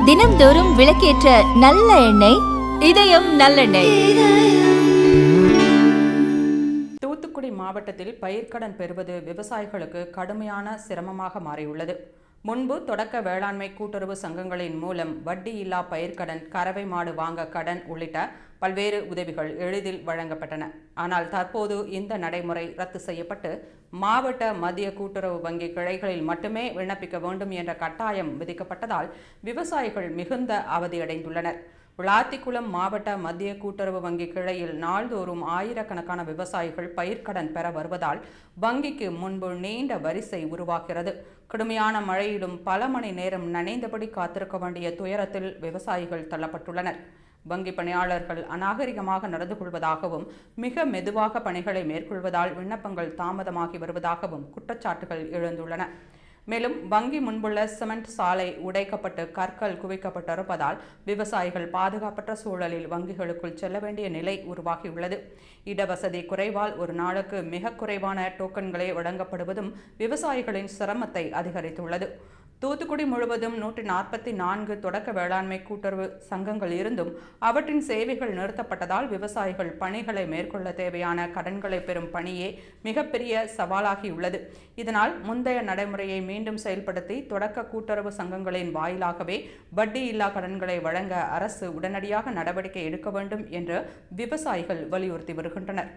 தினம்தோறும் விளக்கேற்ற நல்ல எண்ணெய் இதயம் நல்லெண்ணெய். தூத்துக்குடி மாவட்டத்தில் பயிர்க்கடன் பெறுவது விவசாயிகளுக்கு கடுமையான சிரமமாக மாறியுள்ளது. முன்பு தொடக்க வேளாண்மை கூட்டுறவு சங்கங்களின் மூலம் வட்டியில்லா பயிர்க்கடன், கறவை மாடு வாங்க கடன் உள்ளிட்ட பல்வேறு உதவிகள் எளிதில் வழங்கப்பட்டன. ஆனால் தற்போது இந்த நடைமுறை ரத்து செய்யப்பட்டு மாவட்ட மத்திய கூட்டுறவு வங்கி கிளைகளில் மட்டுமே விண்ணப்பிக்க வேண்டும் என்ற கட்டாயம் விதிக்கப்பட்டதால் விவசாயிகள் மிகுந்த அவதியடைந்துள்ளனர். விளாத்திக்குளம் மாவட்ட மத்திய கூட்டுறவு வங்கி கிளையில் நாள்தோறும் ஆயிரக்கணக்கான விவசாயிகள் பயிர்க்கடன் பெற வருவதால் வங்கிக்கு முன்பு நீண்ட வரிசை உருவாகிறது. கடுமையான மழையிலும் பல மணி நேரம் நனைந்தபடி காத்திருக்க வேண்டிய துயரத்தில் விவசாயிகள் தள்ளப்பட்டுள்ளனர். வங்கி பணியாளர்கள் அநாகரிகமாக நடந்து கொள்வதாகவும் மிக மெதுவாக பணிகளை மேற்கொள்வதால் விண்ணப்பங்கள் தாமதமாகி வருவதாகவும் குற்றச்சாட்டுகள் எழுந்துள்ளன. மேலும் வங்கி முன்புள்ள சிமெண்ட் சாலை உடைக்கப்பட்டு கற்கள் குவிக்கப்பட்டிருப்பதால் விவசாயிகள் பாதுகாப்பற்ற சூழலில் வங்கிகளுக்குள் செல்ல வேண்டிய நிலை உருவாகியுள்ளது. இடவசதி குறைவால் ஒரு நாளுக்கு மிக குறைவான டோக்கன்களே வழங்கப்படுவதும் விவசாயிகளின் சிரமத்தை அதிகரித்துள்ளது. தூத்துக்குடி முழுவதும் 144 தொடக்க வேளாண்மை கூட்டுறவு சங்கங்கள் இருந்தும் அவற்றின் சேவைகள் நிறுத்தப்பட்டதால் விவசாயிகள் பணிகளை மேற்கொள்ள தேவையான கடன்களை பெறும் பணியே மிகப்பெரிய சவாலாகியுள்ளது. இதனால் முந்தைய நடைமுறையை மீண்டும் செயல்படுத்தி தொடக்க கூட்டுறவு சங்கங்களின் வாயிலாகவே வட்டியில்லா கடன்களை வழங்க அரசு உடனடியாக நடவடிக்கை எடுக்க வேண்டும் என்று விவசாயிகள் வலியுறுத்தி வருகின்றனர்.